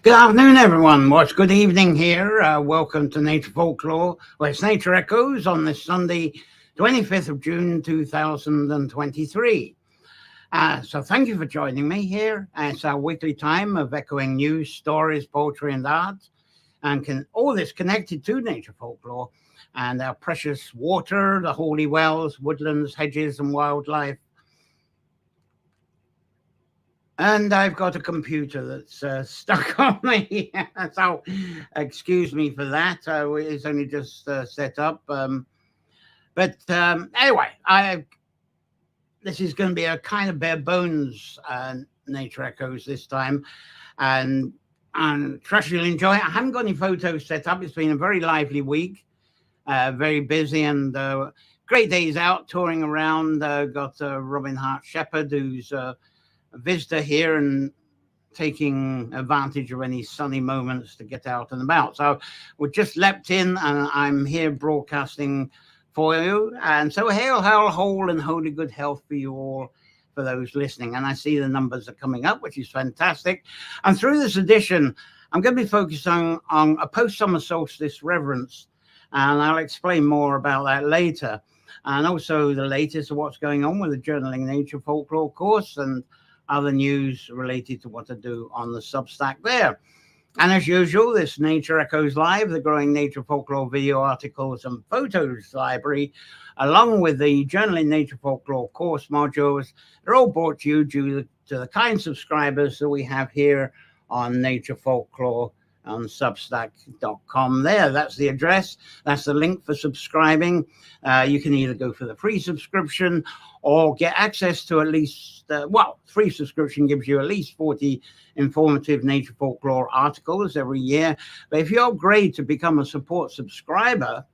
Good afternoon, everyone. Well, it's good evening here. Welcome to Nature Folklore, where it's Nature Echoes on this Sunday, 25th of June, 2023. So thank you for joining me here. It's our weekly time of echoing news, stories, poetry, and art, and all this connected to Nature Folklore and our precious water, the holy wells, woodlands, hedges, and wildlife. And I've got a computer that's stuck on me, so excuse me for that. It's only just set up. Anyway, this is going to be a kind of bare bones Nature Echoes this time. And trust you'll enjoy it. I haven't got any photos set up. It's been a very lively week, very busy, and great days out touring around. Got Robin Hart Shepherd, who's a visitor here and taking advantage of any sunny moments to get out and about. So we just leapt in and I'm here broadcasting for you. And so hail, whole and holy good health for you all, for those listening. And I see the numbers are coming up, which is fantastic. And through this edition, I'm going to be focusing on a post-summer solstice reverence. And I'll explain more about that later. And also the latest of what's going on with the Journaling Nature Folklore course and other news related to what I do on the Substack there. And as usual, this Nature Echoes Live, the growing Nature Folklore video articles and photos library, along with the Journaling Nature Folklore course modules, they're all brought to you due to the kind subscribers that we have here on Nature Folklore on substack.com. There, that's the address. That's the link for subscribing. You can either go for the free subscription or get access to at least, free subscription gives you at least 40 informative Nature Folklore articles every year. But if you upgrade to become a support subscriber,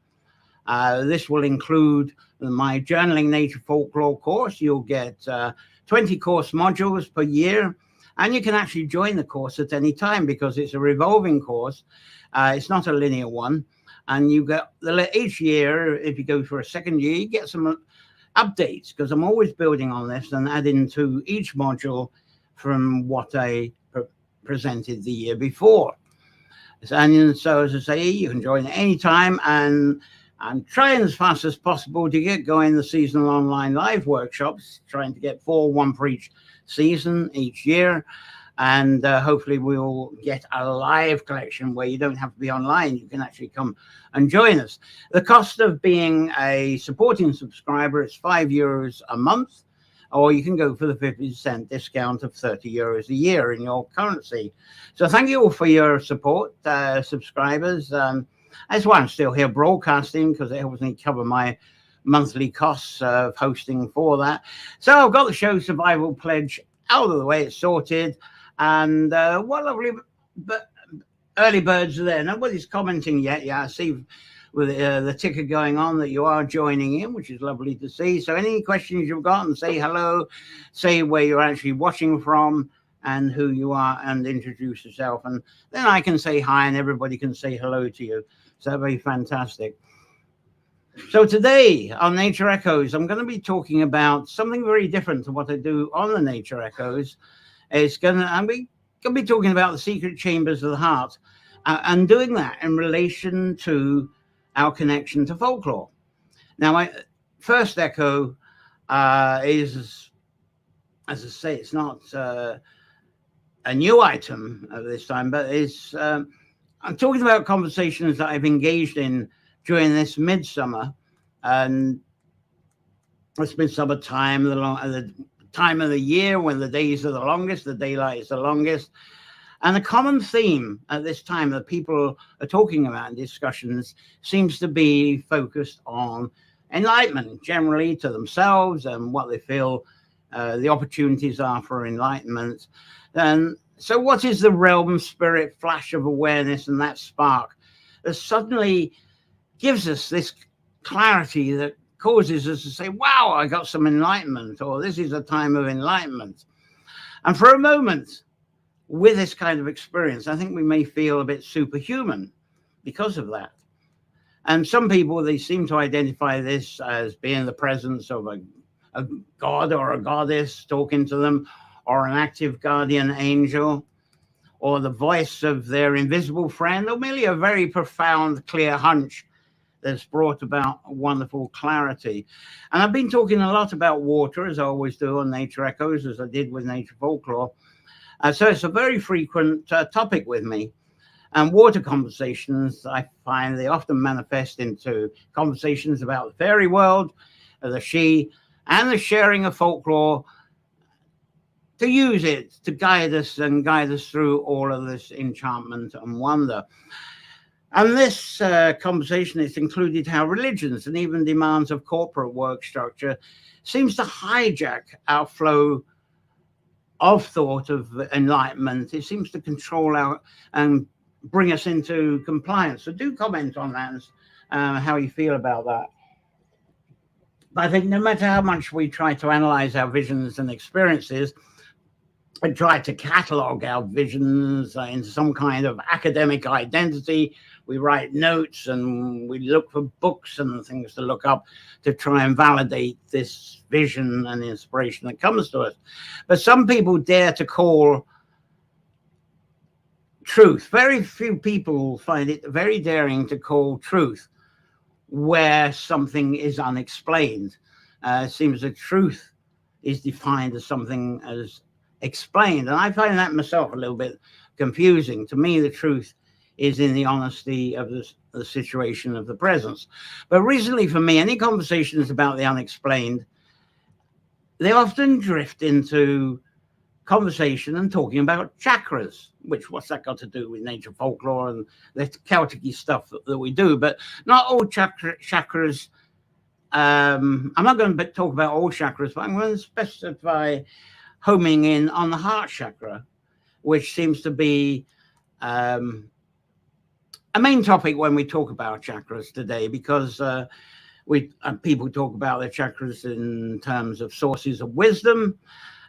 this will include my Journaling Nature Folklore course. You'll get 20 course modules per year. And you can actually join the course at any time because it's a revolving course. It's not a linear one. And you get each year, if you go for a second year, you get some updates because I'm always building on this and adding to each module from what I presented the year before. And so, as I say, you can join at any time. And I'm trying as fast as possible to get going the seasonal online live workshops, trying to get one for each season each year. And hopefully we'll get a live collection where you don't have to be online. You can actually come and join us. The cost of being a supporting subscriber is €5 a month, or you can go for the 50% discount of €30 a year in your currency. So thank you all for your support, subscribers. That's why I'm still here broadcasting, because it helps me cover my monthly costs of hosting for that. So I've got the show survival pledge out of the way. It's sorted. And what lovely early birds are there. Nobody's commenting yet. Yeah, I see with the ticker going on that you are joining in, which is lovely to see. So any questions you've got, and say hello, say where you're actually watching from and who you are, and introduce yourself. And then I can say hi and everybody can say hello to you. So that'd be fantastic. So today on Nature Echoes, I'm going to be talking about something very different to what I do on the Nature Echoes. I'm going to be talking about the secret chambers of the heart, and doing that in relation to our connection to folklore. Now, my first echo is, as I say, it's not a new item at this time, but I'm talking about conversations that I've engaged in during this midsummer, and it's midsummer time, the time of the year when the days are the longest, the daylight is the longest. And the common theme at this time that people are talking about in discussions seems to be focused on enlightenment, generally to themselves and what they feel the opportunities are for enlightenment. And so what is the realm spirit flash of awareness and that spark that suddenly gives us this clarity that causes us to say, wow, I got some enlightenment, or this is a time of enlightenment. And for a moment, with this kind of experience, I think we may feel a bit superhuman because of that. And some people, they seem to identify this as being the presence of a god or a goddess talking to them, or an active guardian angel, or the voice of their invisible friend, or merely a very profound, clear hunch that's brought about wonderful clarity. And I've been talking a lot about water, as I always do on Nature Echoes, as I did with Nature Folklore. So it's a very frequent topic with me. And water conversations, I find they often manifest into conversations about the fairy world, the she, and the sharing of folklore, to use it to guide us and guide us through all of this enchantment and wonder. And this conversation has included how religions and even demands of corporate work structure seems to hijack our flow of thought, of enlightenment. It seems to control our and bring us into compliance. So do comment on that, how you feel about that. But I think no matter how much we try to analyze our visions and experiences, and try to catalog our visions into some kind of academic identity, we write notes and we look for books and things to look up to try and validate this vision and inspiration that comes to us. But some people dare to call truth. Very few people find it very daring to call truth where something is unexplained. It seems that truth is defined as something as explained, and I find that myself a little bit confusing. To me, the truth is in the honesty of the situation of the presence. But recently for me, any conversations about the unexplained, they often drift into conversation and talking about chakras, which what's that got to do with nature folklore and the Celtic-y stuff that we do. But not all chakras. I'm not going to talk about all chakras, but I'm going to specify homing in on the heart chakra, which seems to be a main topic when we talk about chakras today, because people talk about the chakras in terms of sources of wisdom,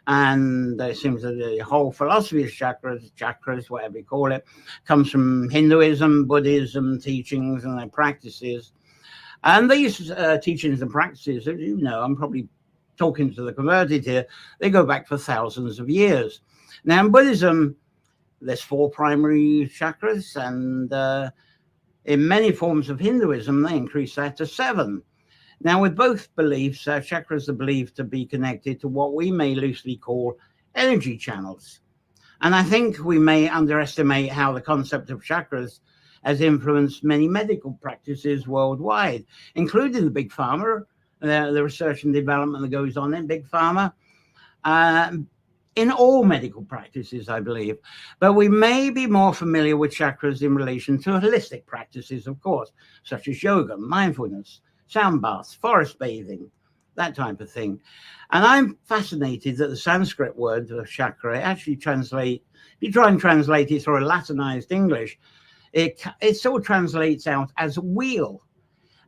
and it seems that the whole philosophy of chakras, whatever you call it, comes from Hinduism, Buddhism teachings and their practices. And these teachings and practices, as you know, I'm probably talking to the converted here, they go back for thousands of years. Now in Buddhism, there's 4 primary chakras, and in many forms of Hinduism, they increase that to 7. Now with both beliefs, chakras are believed to be connected to what we may loosely call energy channels. And I think we may underestimate how the concept of chakras has influenced many medical practices worldwide, including the big pharma, the research and development that goes on in big pharma, in all medical practices, I believe. But we may be more familiar with chakras in relation to holistic practices, of course, such as yoga, mindfulness, sound baths, forest bathing, that type of thing. And I'm fascinated that the Sanskrit word of chakra actually translate, if you try and translate it through a Latinized English, it sort of translates out as wheel.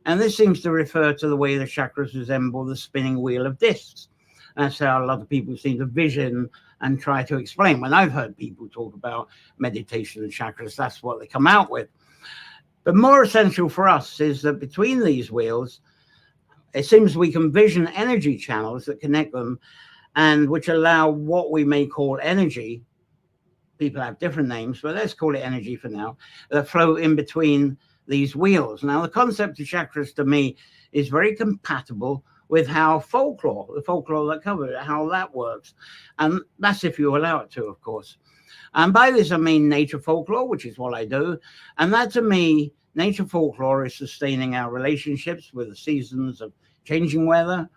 And this seems to refer to the way the chakras resemble the spinning wheel of discs. That's how a lot of people seem to vision and try to explain. When I've heard people talk about meditation and chakras, that's what they come out with. But more essential for us is that between these wheels, it seems we can vision energy channels that connect them, and which allow what we may call energy. People have different names, but let's call it energy for now, that flow in between these wheels. Now, the concept of chakras to me is very compatible with how folklore, the folklore that covered it, how that works. And that's if you allow it to, of course. And by this, I mean nature folklore, which is what I do. And that to me, nature folklore is sustaining our relationships with the seasons of changing weather,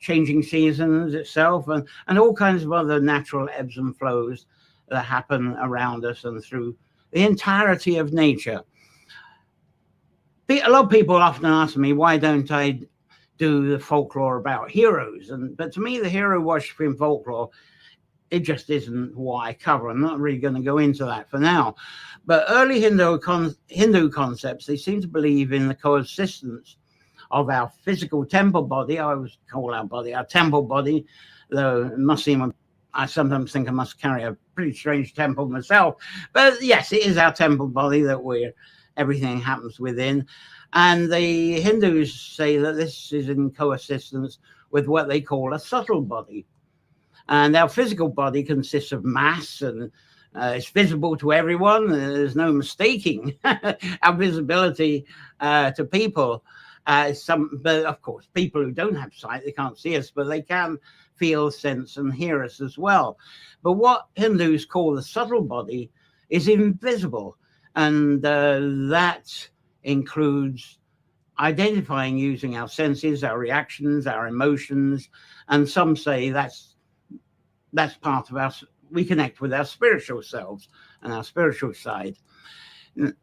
changing seasons itself, and all kinds of other natural ebbs and flows that happen around us and through the entirety of nature. A lot of people often ask me, why don't I do the folklore about heroes? But to me, the hero worship in folklore, it just isn't what I cover. I'm not really going to go into that for now. But early Hindu concepts, they seem to believe in the coexistence of our physical temple body. I always call our body our temple body, though it must seem, I sometimes think I must carry a pretty strange temple myself. But yes, it is our temple body that everything happens within. And the Hindus say that this is in coexistence with what they call a subtle body. And our physical body consists of mass and It's visible to everyone. There's no mistaking our visibility to people. But of course, people who don't have sight, they can't see us, but they can feel, sense, and hear us as well. But what Hindus call the subtle body is invisible, and that includes identifying using our senses, our reactions, our emotions, and some say that's part of us. We connect with our spiritual selves and our spiritual side,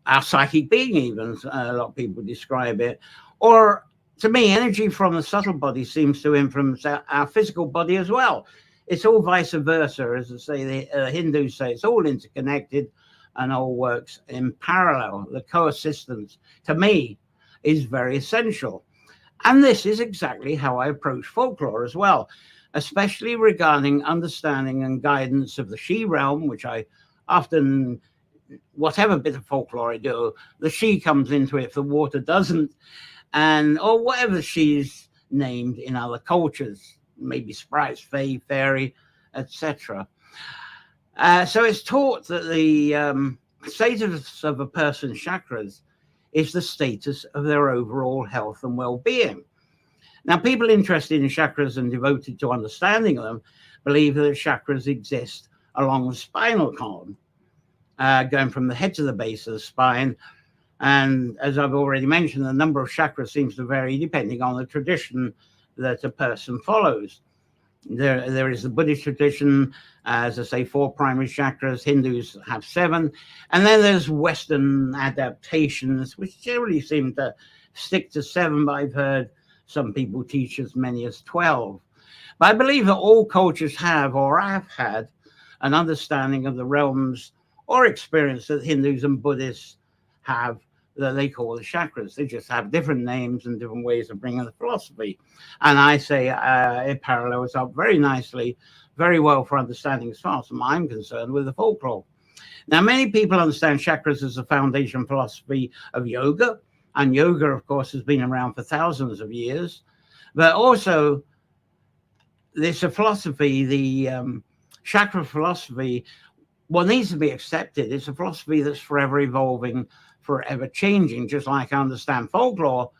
our psychic being, even a lot of people describe it. Or to me, energy from the subtle body seems to influence our physical body as well. It's all vice versa, as I say. The Hindus say it's all interconnected and all works in parallel. The coexistence, to me, is very essential. And this is exactly how I approach folklore as well, especially regarding understanding and guidance of the she realm, which I often, whatever bit of folklore I do, the she comes into it if the water doesn't, or whatever she's named in other cultures, maybe sprites, fae, fairy, etc. So it's taught that the status of a person's chakras is the status of their overall health and well-being. Now, people interested in chakras and devoted to understanding them believe that chakras exist along the spinal column, going from the head to the base of the spine. And as I've already mentioned, the number of chakras seems to vary depending on the tradition that a person follows. There is the Buddhist tradition, as I say, 4 primary chakras. Hindus have 7. And then there's Western adaptations, which generally seem to stick to 7, but I've heard some people teach as many as 12. But I believe that all cultures have or have had an understanding of the realms or experience that Hindus and Buddhists have that they call the chakras. They just have different names and different ways of bringing the philosophy. And I say it parallels up very nicely, very well for understanding, as far as I'm concerned, with the folklore. Now, many people understand chakras as the foundation philosophy of yoga. And yoga, of course, has been around for thousands of years. But also, there's a philosophy, the chakra philosophy, what needs to be accepted. It's a philosophy that's forever evolving, forever changing, just like I understand folklore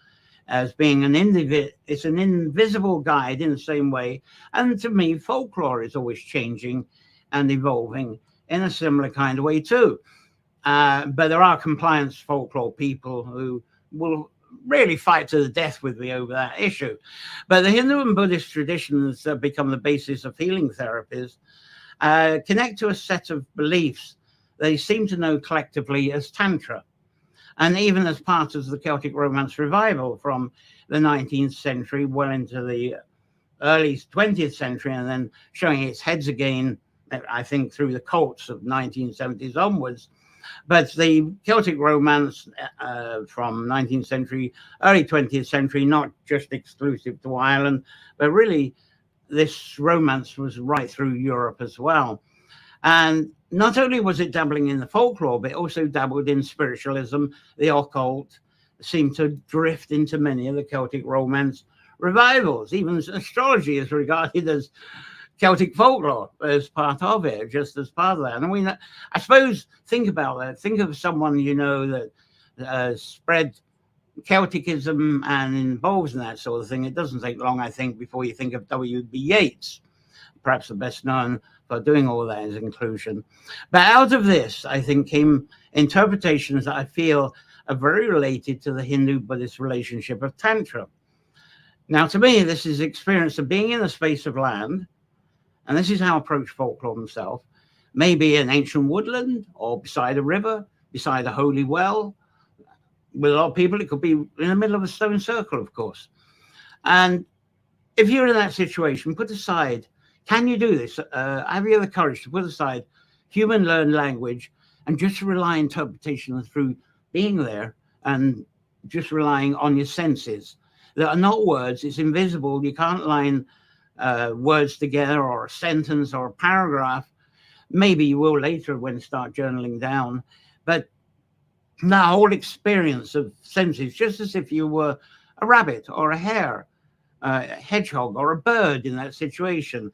as being it's an invisible guide in the same way. And to me, folklore is always changing and evolving in a similar kind of way too. But there are compliance folklore people who will really fight to the death with me over that issue. But the Hindu and Buddhist traditions that become the basis of healing therapies connect to a set of beliefs they seem to know collectively as Tantra, and even as part of the Celtic Romance revival from the 19th century well into the early 20th century, and then showing its heads again, I think, through the cults of 1970s onwards. But the Celtic Romance from 19th century, early 20th century, not just exclusive to Ireland, but really this romance was right through Europe as well. And not only was it dabbling in the folklore, but it also dabbled in spiritualism. The occult seemed to drift into many of the Celtic Romance revivals. Even astrology is regarded as Celtic folklore as part of it, just as part of that. And I suppose, think about that. Think of someone you know that spread Celticism and involves in that sort of thing. It doesn't take long, I think, before you think of W.B. Yeats, perhaps the best known for doing all that as inclusion. But out of this, I think, came interpretations that I feel are very related to the Hindu-Buddhist relationship of Tantra. Now, to me, this is the experience of being in a space of land, and this is how I approach folklore myself, maybe an ancient woodland or beside a river, beside a holy well. With a lot of people, it could be in the middle of a stone circle, of course. And if you're in that situation, put aside, can you do this? Have you the courage to put aside human learned language and just rely on interpretation through being there and just relying on your senses? That are not words, it's invisible. You can't line words together or a sentence or a paragraph. Maybe you will later when you start journaling down. But the whole experience of senses, just as if you were a rabbit or a hare, a hedgehog or a bird in that situation,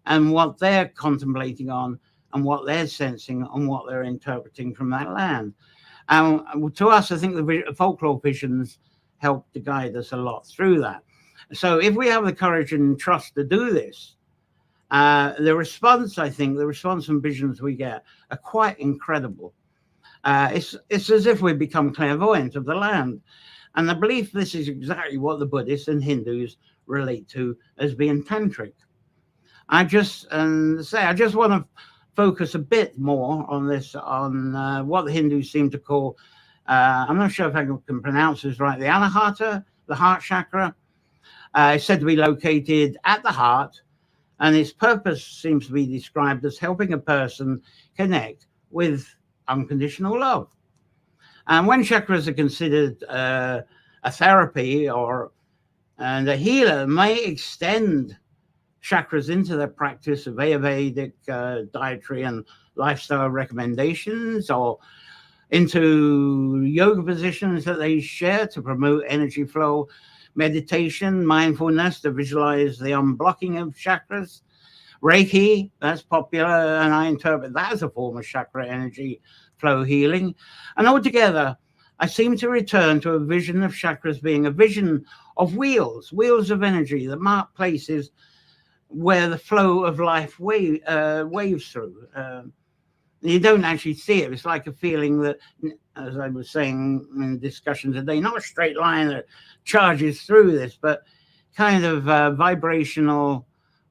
and what they're contemplating on and what they're sensing and what they're interpreting from that land. And to us, I think the folklore visions help to guide us a lot through that. So if we have the courage and trust to do this, the response and visions we get are quite incredible. It's as if we become clairvoyant of the land. And I believe this is exactly what the Buddhists and Hindus relate to as being tantric. I just want to focus a bit more on this, on what the Hindus seem to call, I'm not sure if I can pronounce this right, the Anahata, the heart chakra. It's said to be located at the heart, and its purpose seems to be described as helping a person connect with unconditional love. And when chakras are considered a therapy and a healer may extend chakras into the practice of Ayurvedic dietary and lifestyle recommendations, or into yoga positions that they share to promote energy flow, meditation, mindfulness to visualize the unblocking of chakras. Reiki, that's popular, and I interpret that as a form of chakra energy flow healing. And altogether, I seem to return to a vision of chakras being a vision of wheels of energy that mark places where the flow of life waves through. You don't actually see it. It's like a feeling that, as I was saying in discussion today, not a straight line that charges through this, but kind of vibrational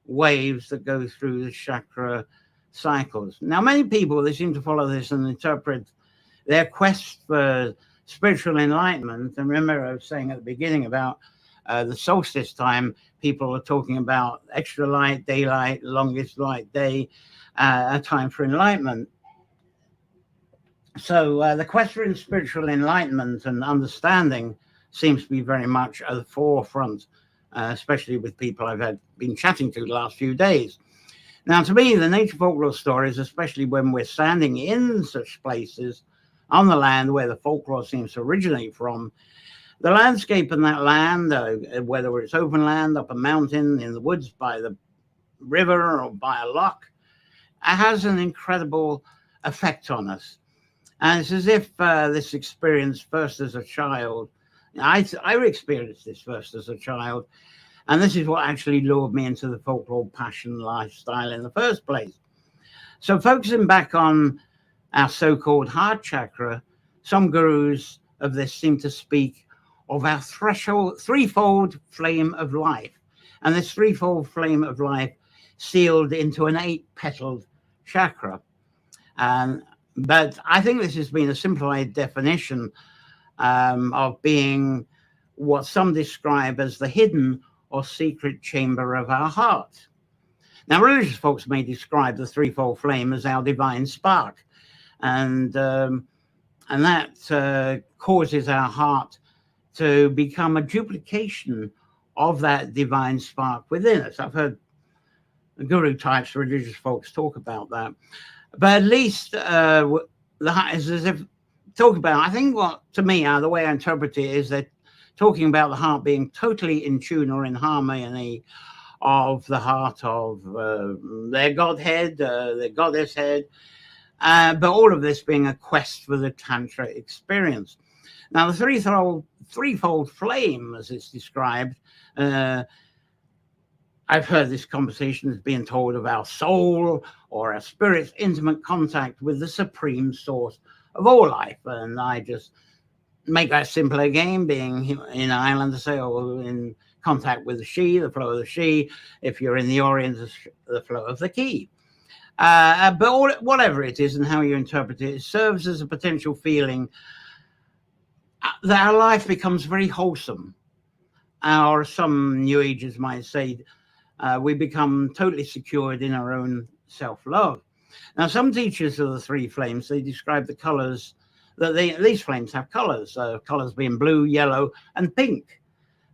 waves that go through the chakra cycles. Now, many people, they seem to follow this and interpret their quest for spiritual enlightenment. And remember, I was saying at the beginning about the solstice time, people are talking about extra light, daylight, longest light day, a time for enlightenment. So the quest for spiritual enlightenment and understanding seems to be very much at the forefront, especially with people I've been chatting to the last few days. Now, to me, the nature folklore stories, especially when we're standing in such places on the land where the folklore seems to originate from, the landscape in that land, whether it's open land, up a mountain, in the woods, by the river, or by a loch, it has an incredible effect on us. And it's as if this experience first as a child, I experienced this first as a child, and this is what actually lured me into the folklore passion lifestyle in the first place. So focusing back on our so-called heart chakra, some gurus of this seem to speak of our threefold flame of life. And this threefold flame of life sealed into an 8-petaled chakra. But I think this has been a simplified definition of being what some describe as the hidden or secret chamber of our heart. Now, religious folks may describe the threefold flame as our divine spark, and that causes our heart to become a duplication of that divine spark within us. I've heard guru types, religious folks talk about that. But at least the heart is as if talk about, I think what, to me, the way I interpret it is that talking about the heart being totally in tune or in harmony of the heart of their Godhead, their goddess head, but all of this being a quest for the Tantra experience. Now, the threefold flame, as it's described, I've heard this conversation as being told of our soul or our spirit's intimate contact with the supreme source of all life. And I just make that simple again, being in Ireland, to say, oh, in contact with the she, the flow of the she. If you're in the Orient, the flow of the ki. But whatever it is and how you interpret it, it serves as a potential feeling that our life becomes very wholesome. Or some New Agers might say, we become totally secured in our own self-love. Now, some teachers of the three flames, they describe the colors that these flames have colors, colors being blue, yellow, and pink.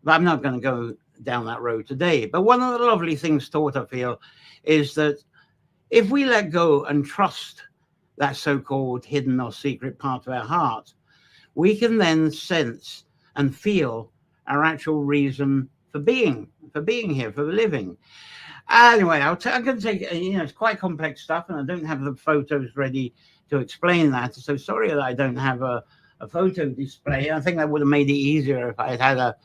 But I'm not going to go down that road today. But one of the lovely things taught, I feel, is that if we let go and trust that so-called hidden or secret part of our heart, we can then sense and feel our actual reason for being here, for living. Anyway, I can take, it's quite complex stuff, and I don't have the photos ready to explain that. So sorry that I don't have a photo display. I think that would have made it easier if I had had a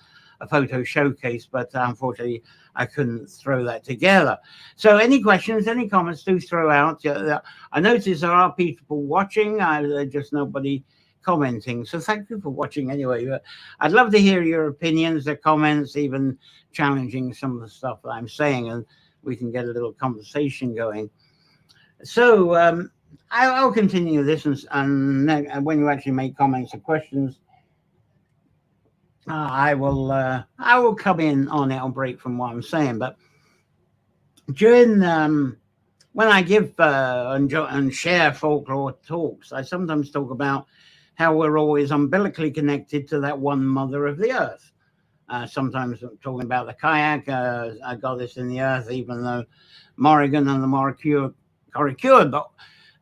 photo showcase, but unfortunately I couldn't throw that together. So any questions, any comments, do throw out. I notice there are people watching, just nobody commenting. So thank you for watching anyway. But I'd love to hear your opinions, the comments, even challenging some of the stuff that I'm saying, and we can get a little conversation going. So I'll continue this, and when you actually make comments or questions, I will come in on it. I'll break from what I'm saying. But during when I give and share folklore talks, I sometimes talk about how we're always umbilically connected to that one mother of the earth. Sometimes I'm talking about the kayak, I got this in the earth, even though Morrigan and the Morricured, but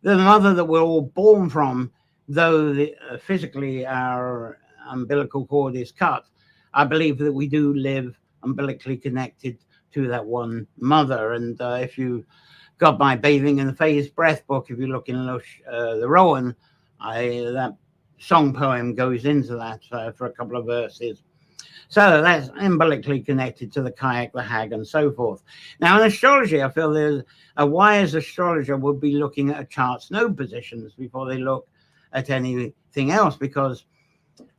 the mother that we're all born from, though physically our umbilical cord is cut, I believe that we do live umbilically connected to that one mother. And if you got my Bathing in the Phase Breath book, if you look in the Rowan, that song poem goes into that for a couple of verses. So that's umbilically connected to the kayak, the hag, and so forth. Now, in astrology, I feel there's a wise astrologer would be looking at a chart's node positions before they look at anything else, because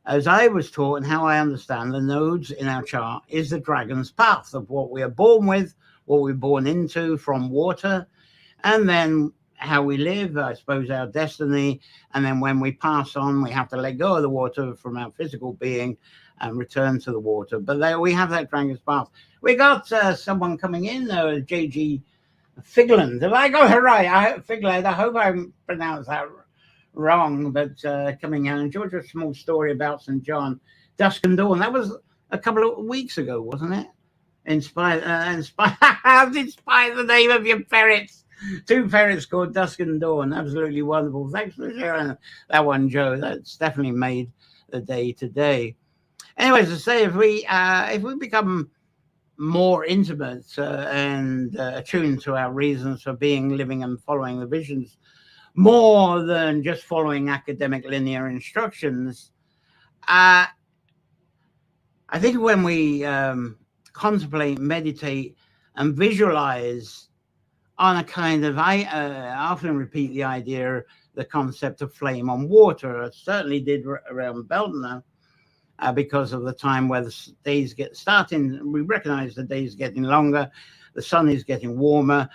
as I was taught and how I understand, the nodes in our chart is the dragon's path of what we are born with, what we're born into from water, and then how we live, I suppose, our destiny. And then when we pass on, we have to let go of the water from our physical being and return to the water. But there we have that dragon's path. We got someone coming in, JG Figland. Have I got her right? Figland, I hope I pronounced that wrong, but coming out. And George, a small story about St. John, Dusk and Dawn. That was a couple of weeks ago, wasn't it? Inspired the name of your ferrets. 2 ferrets called Dusk and Dawn. Absolutely wonderful. Thanks for sharing that one, Joe. That's definitely made the day today. Anyways, to say, if we become more intimate and attuned to our reasons for being, living, and following the visions, more than just following academic linear instructions, I think when we contemplate, meditate, and visualize on a kind of, I often repeat the idea, the concept of flame on water. I certainly did around Beltner, because of the time where the days get starting. We recognize the days getting longer, the sun is getting warmer,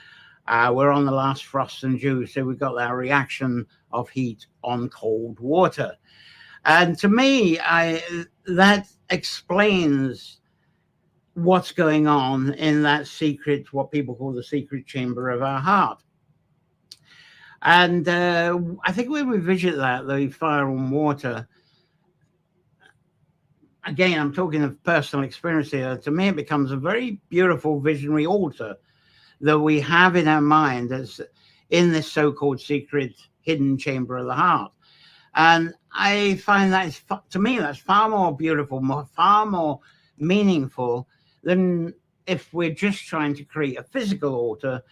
we're on the last frost and dew, so we've got that reaction of heat on cold water. And to me, that explains what's going on in that secret, what people call the secret chamber of our heart. And I think when we visit that, the fire and water, again, I'm talking of personal experience here. To me, it becomes a very beautiful visionary altar that we have in our mind as in this so-called secret hidden chamber of the heart. And I find that, to me, that's far more beautiful, far more meaningful than if we're just trying to create a physical altar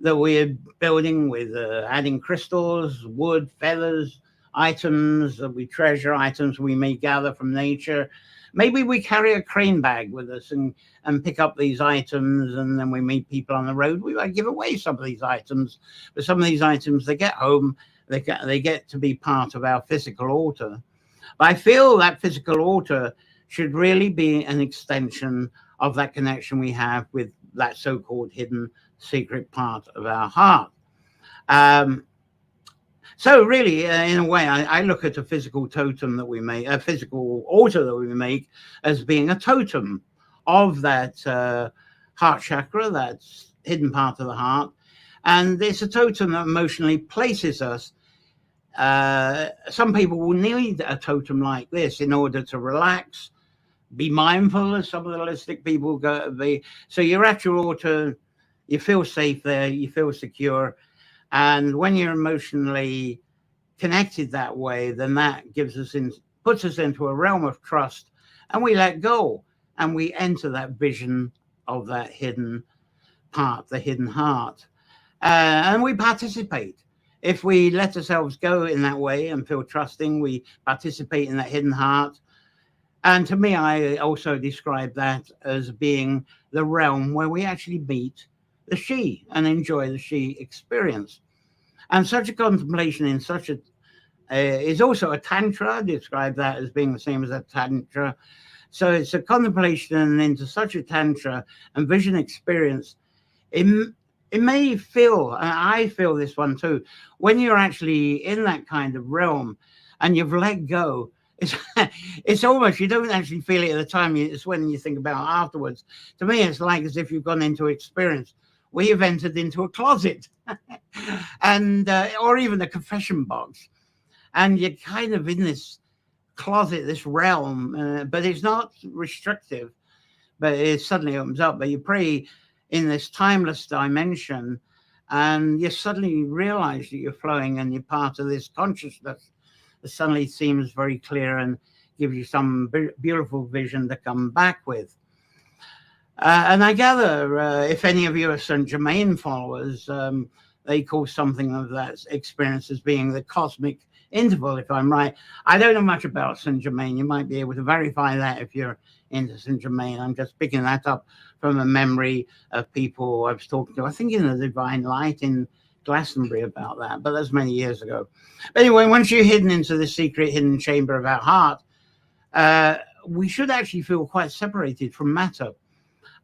that we're building with adding crystals, wood, feathers, items that we treasure, items we may gather from nature. Maybe we carry a crane bag with us and pick up these items, and then we meet people on the road. We might give away some of these items, but some of these items, they get home, they get to be part of our physical altar. But I feel that physical altar should really be an extension of that connection we have with that so-called hidden secret part of our heart. So really, in a way, I look at a physical totem that we make, a physical altar that we make, as being a totem of that heart chakra, that hidden part of the heart. And it's a totem that emotionally places us. Some people will need a totem like this in order to relax, be mindful, as some of the holistic people be. So you're at your altar, you feel safe there, you feel secure. And when you're emotionally connected that way, then that puts us into a realm of trust, and we let go and we enter that vision of that hidden part, the hidden heart. And we participate. If we let ourselves go in that way and feel trusting, we participate in that hidden heart. And to me, I also describe that as being the realm where we actually meet the she and enjoy the she experience. And such a contemplation in such a is also a tantra. I describe that as being the same as a tantra. So it's a contemplation into such a tantra and vision experience. It may feel, and I feel this one too, when you're actually in that kind of realm and you've let go, it's almost, you don't actually feel it at the time, it's when you think about it afterwards. To me, it's like as if you've gone into experience where you've entered into a closet and or even a confession box, and you're kind of in this closet, this realm, but it's not restrictive, but it suddenly opens up. But you pray in this timeless dimension, and you suddenly realize that you're flowing and you're part of this consciousness that suddenly seems very clear and gives you some beautiful vision to come back with. And I gather if any of you are Saint Germain followers, they call something of that experience as being the cosmic interval, if I'm right. I don't know much about Saint Germain. You might be able to verify that if you're into Saint Germain. I'm just picking that up from a memory of people I was talking to, I think in the Divine Light in Glastonbury about that, but that's many years ago. But anyway, once you're hidden into the secret hidden chamber of our heart, we should actually feel quite separated from matter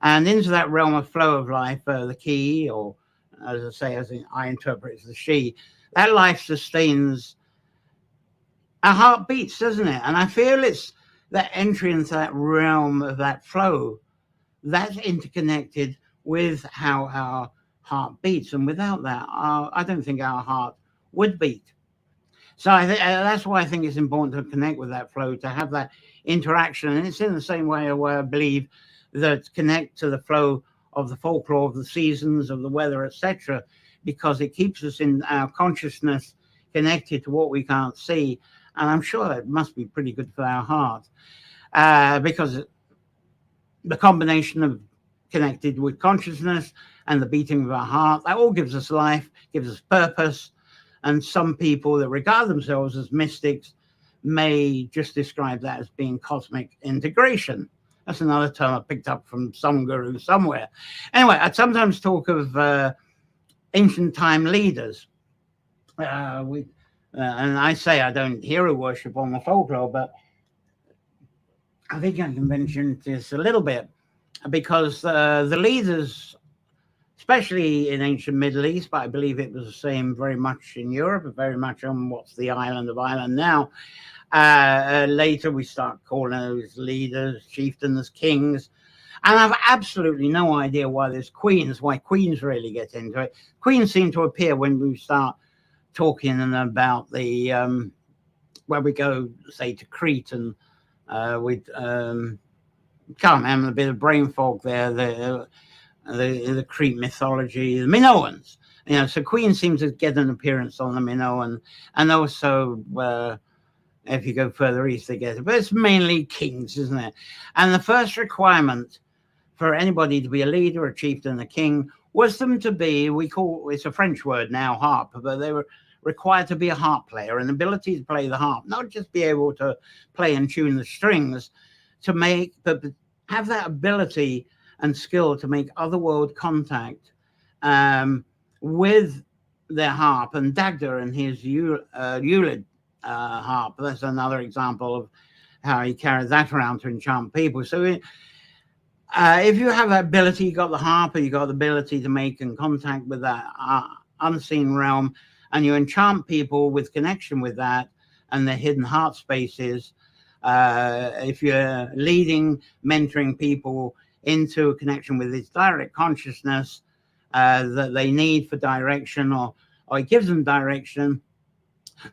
and into that realm of flow of life, the key, or as I say, as I interpret it, the she. That life sustains our heart beats, doesn't it? And I feel it's that entry into that realm of that flow that's interconnected with how our heart beats. And without that, I don't think our heart would beat. So I think that's why I think it's important to connect with that flow, to have that interaction. And it's in the same way where I believe that connect to the flow of the folklore, of the seasons, of the weather, etc., because it keeps us in our consciousness connected to what we can't see. And I'm sure it must be pretty good for our heart, because the combination of connected with consciousness and the beating of our heart, that all gives us life, gives us purpose. And some people that regard themselves as mystics may just describe that as being cosmic integration. That's another term I picked up from some guru somewhere. Anyway, I sometimes talk of ancient time leaders. And I say I don't hero worship on the folklore, but I think I can mention this a little bit, because the leaders, especially in ancient Middle East, but I believe it was the same very much in Europe, very much on what's the island of Ireland now. Later we start calling those leaders, chieftains, kings. And I've absolutely no idea why there's queens, why queens really get into it. Queens seem to appear when we start talking about the, where we go, say, to Crete, and we can't remember, a bit of brain fog there, the Crete mythology, the Minoans. You know, so queens seem to get an appearance on the Minoan, and also if you go further east, they get it. But it's mainly kings, isn't it? And the first requirement for anybody to be a leader, a chieftain, a king, was them to be, we call, it's a French word now, harp, but they were required to be a harp player, an ability to play the harp, not just be able to play and tune the strings, to make, but have that ability and skill to make otherworld contact with their harp. And Dagda and his Ulid harp, that's another example of how he carried that around to enchant people. So if you have that ability, you got the harp, or you got the ability to make in contact with that unseen realm, and you enchant people with connection with that and their hidden heart spaces. If you're leading, mentoring people into a connection with this direct consciousness that they need for direction, or it gives them direction.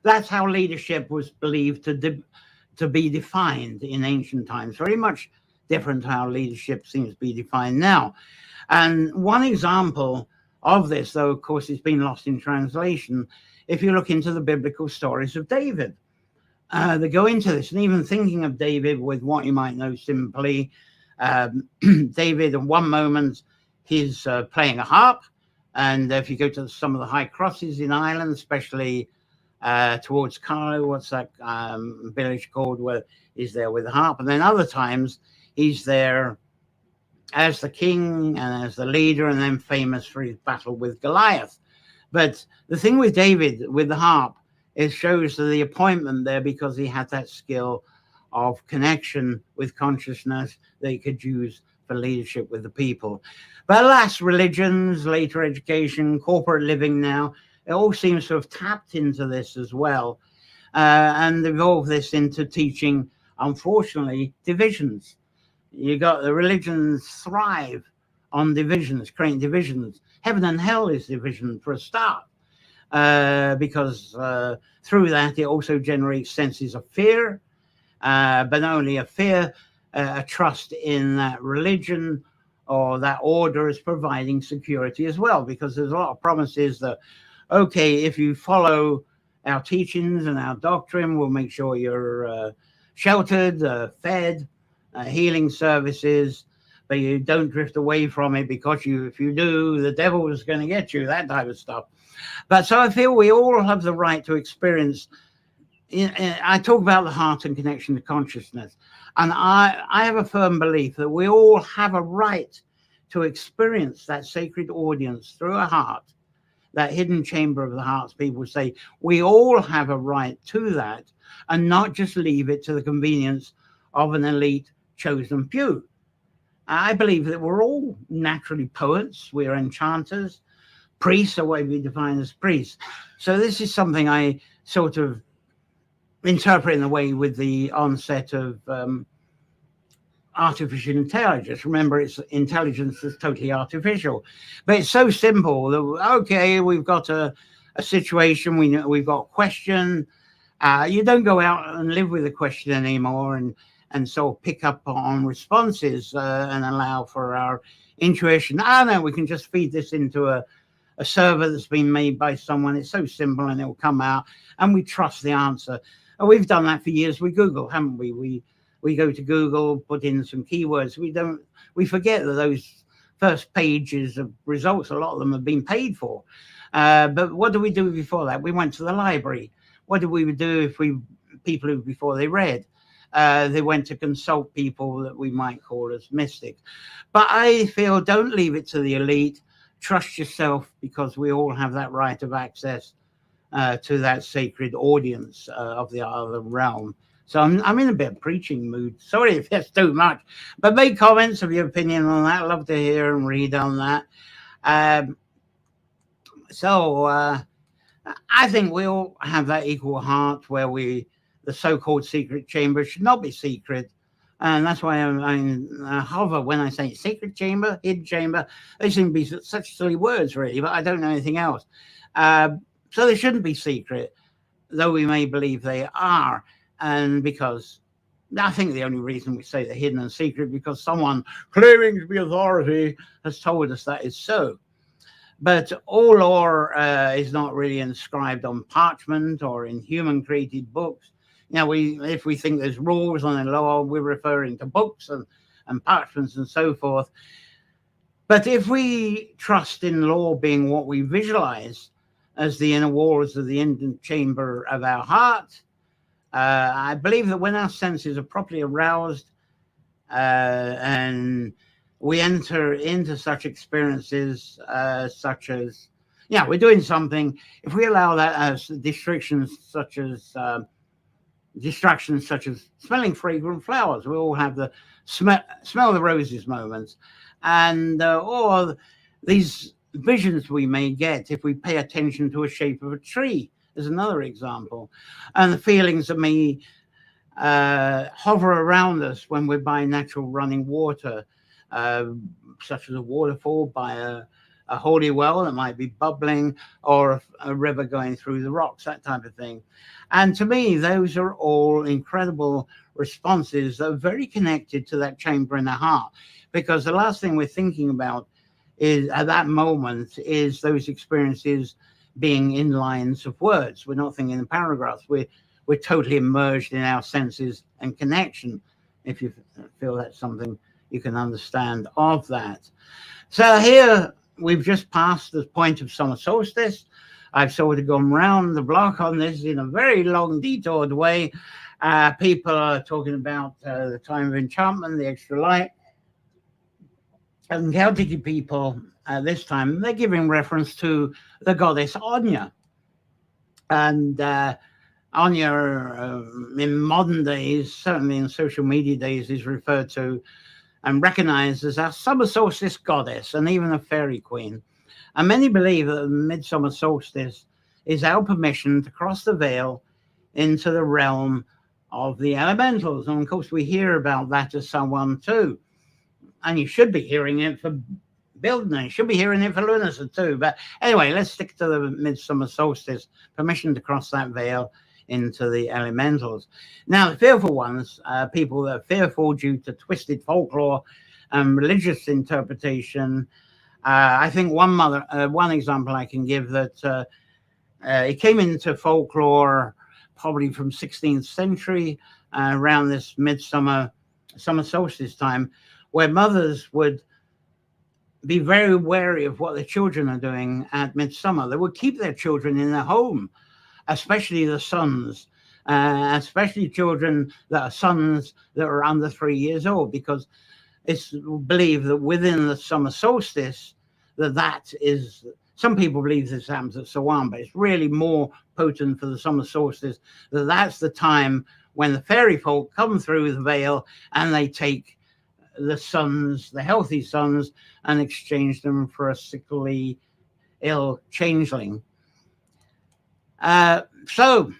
That's how leadership was believed to be defined in ancient times. Very much different to how leadership seems to be defined now. And one example of this, though, of course, it's been lost in translation. If you look into the biblical stories of David, they go into this, and even thinking of David with what you might know simply, David, in one moment, he's playing a harp. And if you go to some of the high crosses in Ireland, especially towards Carlow, what's that village called, where he's there with the harp. And then other times he's there as the king and as the leader, and then famous for his battle with Goliath. But the thing with David, with the harp, it shows the appointment there because he had that skill of connection with consciousness that he could use for leadership with the people. But alas, religions, later education, corporate living now, it all seems to have tapped into this as well, and evolved this into teaching, unfortunately, divisions. You got the religions thrive on divisions, creating divisions. Heaven and hell is division for a start, because through that it also generates senses of fear, but not only a fear, a trust in that religion or that order is providing security as well, because there's a lot of promises that, okay, if you follow our teachings and our doctrine, we'll make sure you're sheltered, fed, healing services, but you don't drift away from it, because if you do, the devil is going to get you, that type of stuff. But so I feel we all have the right to experience. I talk about the heart and connection to consciousness, and I have a firm belief that we all have a right to experience that sacred audience through our heart, that hidden chamber of the hearts. People say we all have a right to that, and not just leave it to the convenience of an elite chosen few. I believe that we're all naturally poets, we're enchanters, priests are what we define as priests. So this is something I sort of interpret in a way with the onset of artificial intelligence. Remember, it's intelligence is totally artificial, but it's so simple that, okay, we've got a situation, we've got a question. You don't go out and live with a question anymore and sort of pick up on responses and allow for our intuition. No, we can just feed this into a server that's been made by someone. It's so simple, and it will come out, and we trust the answer. And we've done that for years with Google, haven't we? We go to Google, put in some keywords. We forget that those first pages of results, a lot of them have been paid for. But what do we do before that? We went to the library. What did we do people who before they read? They went to consult people that we might call as mystics. But I feel, don't leave it to the elite. Trust yourself, because we all have that right of access to that sacred audience of the other realm. So I'm in a bit of preaching mood. Sorry if that's too much, but make comments of your opinion on that. I'd love to hear and read on that. I think we all have that equal heart where the so-called secret chamber should not be secret. And that's why I hover when I say secret chamber, hidden chamber. They seem to be such silly words, really, but I don't know anything else. So they shouldn't be secret, though we may believe they are. And because I think the only reason we say they're hidden and secret, because someone claiming to be authority has told us that is so. But all lore is not really inscribed on parchment or in human-created books. Now, if we think there's rules on the law, we're referring to books and parchments and so forth. But if we trust in law being what we visualize as the inner walls of the inner chamber of our heart, I believe that when our senses are properly aroused and we enter into such experiences, such as, we're doing something, if we allow that as distractions such as smelling fragrant flowers, we all have the smell the roses moments, and or these visions we may get if we pay attention to a shape of a tree is another example, and the feelings that may hover around us when we're by natural running water, such as a waterfall, by a holy well that might be bubbling, or a river going through the rocks, that type of thing. And to me, those are all incredible responses that are very connected to that chamber in the heart, because the last thing we're thinking about is at that moment is those experiences being in lines of words. We're not thinking in paragraphs. We're totally immersed in our senses and connection, if you feel that's something you can understand of that. So here we've just passed the point of summer solstice. I've sort of gone round the block on this in a very long, detoured way. People are talking about the time of enchantment, the extra light. And Celtic people at this time, they're giving reference to the goddess Anya. And Anya, in modern days, certainly in social media days, is referred to and recognized as our summer solstice goddess and even a fairy queen. And many believe that the midsummer solstice is our permission to cross the veil into the realm of the elementals. And of course, we hear about that as someone too. And you should be hearing it for Bildner, you should be hearing it for Lunacy too. But anyway, let's stick to the midsummer solstice, permission to cross that veil into the elementals. Now, the fearful ones, people that are fearful due to twisted folklore and religious interpretation. I think one example I can give that it came into folklore probably from 16th century around this summer solstice time, where mothers would be very wary of what their children are doing at midsummer. They would keep their children in their home, especially the sons, especially children that are sons that are under 3 years old, because it's believed that within the summer solstice, that is, some people believe this happens at Samhain, but it's really more potent for the summer solstice, that's the time when the fairy folk come through the veil and they take the sons, the healthy sons, and exchange them for a sickly, ill changeling. So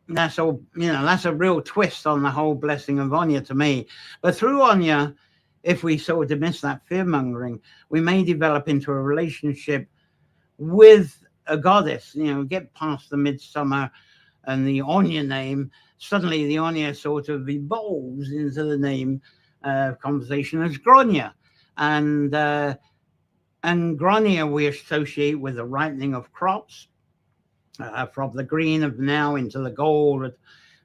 that's all, that's a real twist on the whole blessing of Anya to me. But through Anya, if we sort of dismiss that fear-mongering, we may develop into a relationship with a goddess, get past the midsummer and the Anya name. Suddenly the Anya sort of evolves into the name conversation as Grania. And Grania we associate with the ripening of crops, from the green of now into the gold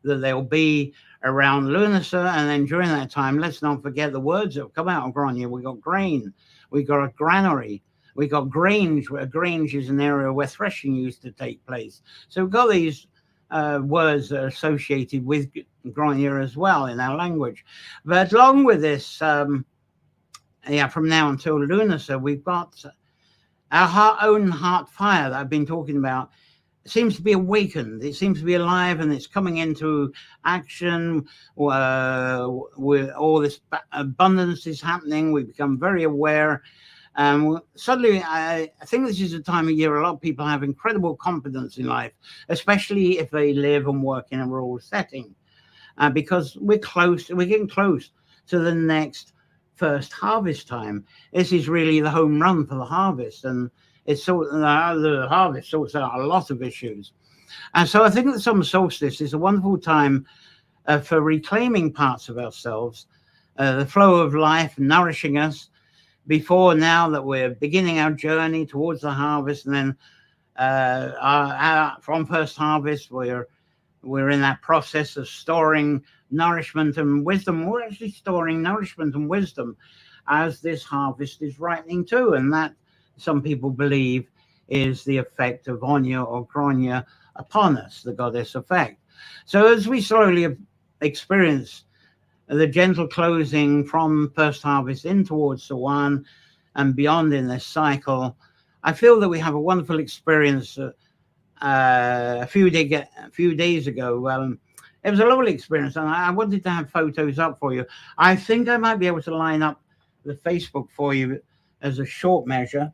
that there'll be around Lunacy. And then during that time, let's not forget the words that come out of Grania. We got grain, we got a granary, we got grange, where grange is an area where threshing used to take place. So we've got these words that are associated with Grania as well in our language. But along with this, from now until Lunacy, we've got our own heart fire that I've been talking about. It seems to be awakened, it seems to be alive, and it's coming into action with all this abundance is happening. We become very aware. Suddenly, I think this is a time of year a lot of people have incredible confidence in life, especially if they live and work in a rural setting, because we're getting close to the next first harvest time. This is really the home run for the harvest, and the harvest sorts out a lot of issues. And so I think the summer solstice is a wonderful time for reclaiming parts of ourselves, the flow of life nourishing us before now that we're beginning our journey towards the harvest. And then from first harvest, we're in that process of storing nourishment and wisdom. We're actually storing nourishment and wisdom as this harvest is ripening too. And that, some people believe, is the effect of Anya or Grania upon us, the goddess effect. So as we slowly experience the gentle closing from first harvest in towards Samhain and beyond in this cycle, I feel that we have a wonderful experience. A few days ago, it was a lovely experience, and I wanted to have photos up for you. I think I might be able to line up the Facebook for you as a short measure.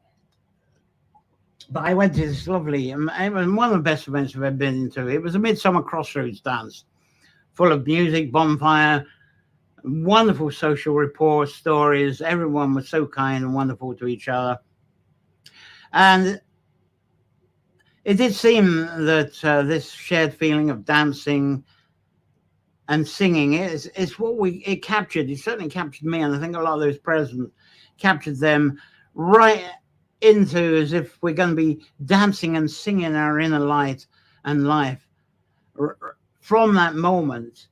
But I went to this lovely, it was one of the best events I've ever been into. It was a midsummer crossroads dance, full of music, bonfire, wonderful social rapport, stories. Everyone was so kind and wonderful to each other. And it did seem that this shared feeling of dancing and singing is what it captured. It certainly captured me, and I think a lot of those present captured them right into as if we're going to be dancing and singing our inner light and life from that moment,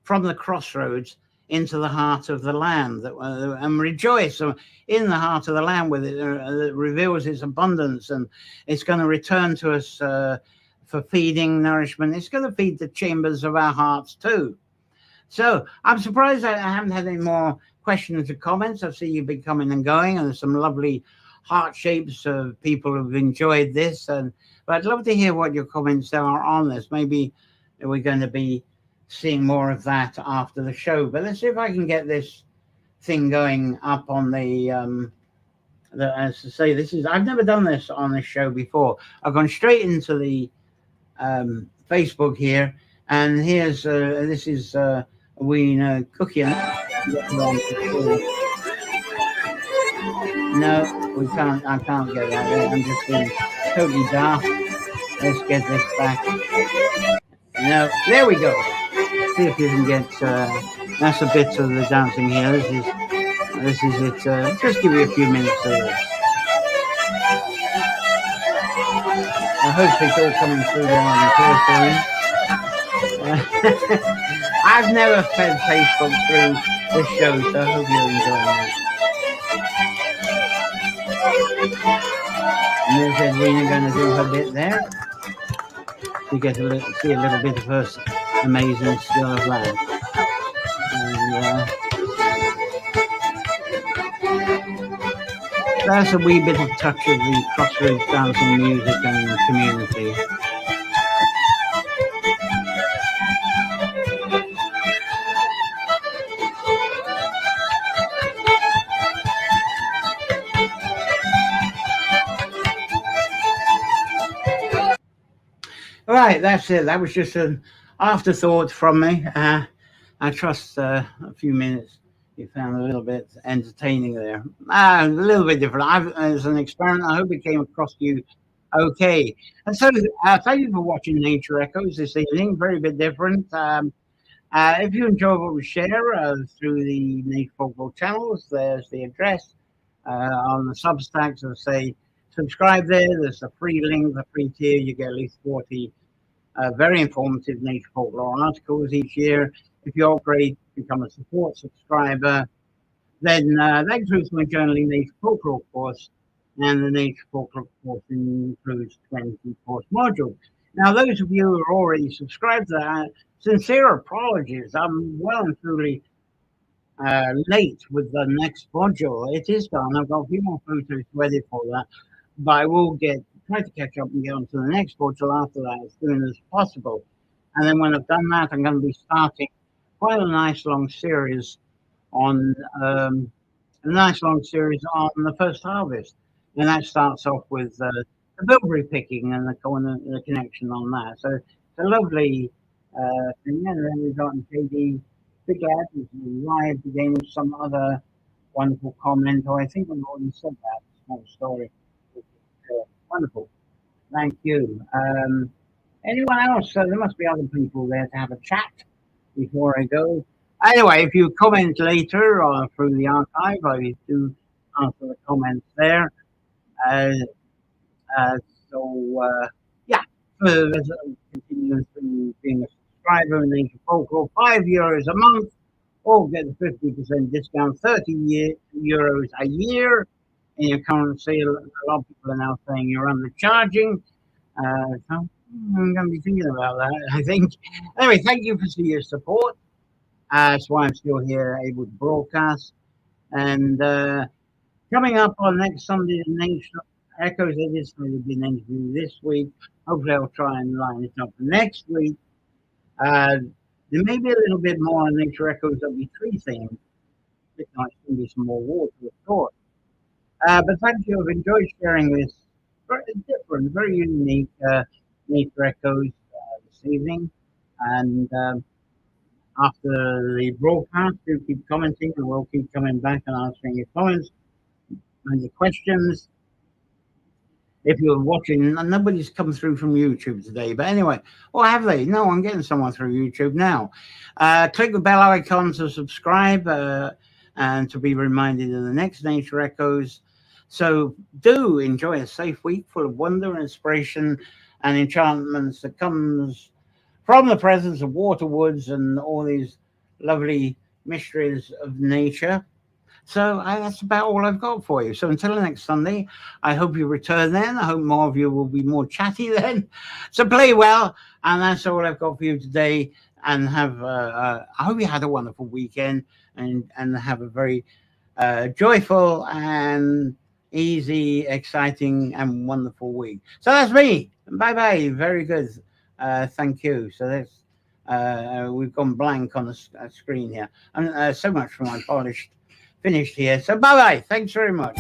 from the crossroads into the heart of the land and rejoice in the heart of the land with it. It reveals its abundance, and it's going to return to us for feeding, nourishment. It's going to feed the chambers of our hearts too. So I'm surprised I haven't had any more questions or comments. I see you've been coming and going, and there's some lovely heart shapes of people who've enjoyed this. But I'd love to hear what your comments are on this. Maybe we're going to be seeing more of that after the show. But let's see if I can get this thing going up on the as to say, I've never done this on this show before. I've gone straight into the Facebook here, and here's this is we cooking. No, we can't. I can't get that. I'm just being totally daft. Let's get this back. No, there we go. See if you can get. That's a bit of the dancing here. This is it. Just give you a few minutes of this. I hope it's all coming through there on the telephone. I've never fed Facebook through this show, so I hope you're enjoying it. And there's Edwina going to do her bit there. You get see a little bit of her amazing skill of that. And that's a wee bit of touch of the crossroads dancing music and community. Right, that's it. That was just an afterthought from me. I trust a few minutes you found a little bit entertaining there. A little bit different. As an experiment, I hope it came across to you okay. And so thank you for watching Nature Echoes this evening. Very bit different. If you enjoy what we share through the Nature Folklore channels, there's the address on the Substacks. I'll say subscribe there. There's a free link, the free tier. You get at least 40 very informative Nature Folklore articles each year. If you upgrade, become a support subscriber, then that includes my journaling Nature Folklore course, and the Nature Folklore course includes 20 course modules. Now, those of you who are already subscribed to that, sincere apologies. I'm well and truly late with the next module. It is done. I've got a few more photos ready for that, but I will try to catch up and get on to the next module after that as soon as possible. And then when I've done that, I'm going to be starting quite a nice long series on the first harvest, and that starts off with the bilberry picking and the connection on that. So it's a lovely thing. And then we've got JD Big Lad, who's live again with some other wonderful comment. Oh, I think I've already said that small story. Wonderful, thank you. Anyone else? There must be other people there to have a chat before I go. Anyway, if you comment later or through the archive, I do answer the comments there. Yeah, continue through being a subscriber in Nature Folklore, €5 a month, or get a 50% discount, €30 a year in your current sale. A lot of people are now saying you're undercharging. So I'm going to be thinking about that, I think. Anyway, thank you for your support. That's why I'm still here, able to broadcast. And coming up on next Sunday, the Nature Echoes, it is going to be an interview this week. Hopefully, I'll try and line it up for next week. There may be a little bit more on Nature Echoes that we tree themed. It's going to be some more water, of course. But thank you. I've enjoyed sharing this very different, very unique Nature Echoes this evening. And after the broadcast, do keep commenting, and we'll keep coming back and answering your comments and your questions. If you're watching, nobody's come through from YouTube today, but anyway, or have they? No, I'm getting someone through YouTube now. Click the bell icon to subscribe and to be reminded of the next Nature Echoes. So do enjoy a safe week full of wonder, inspiration, and enchantments that comes from the presence of water woods and all these lovely mysteries of nature. So that's about all I've got for you. So until next Sunday, I hope you return then. I hope more of you will be more chatty then. So play well. And that's all I've got for you today. And I hope you had a wonderful weekend and have a very joyful and easy, exciting and wonderful week. So that's me. Bye-bye. Very good. Thank you. So that's we've gone blank on the screen here. And so much for my finished here. So bye-bye. Thanks very much.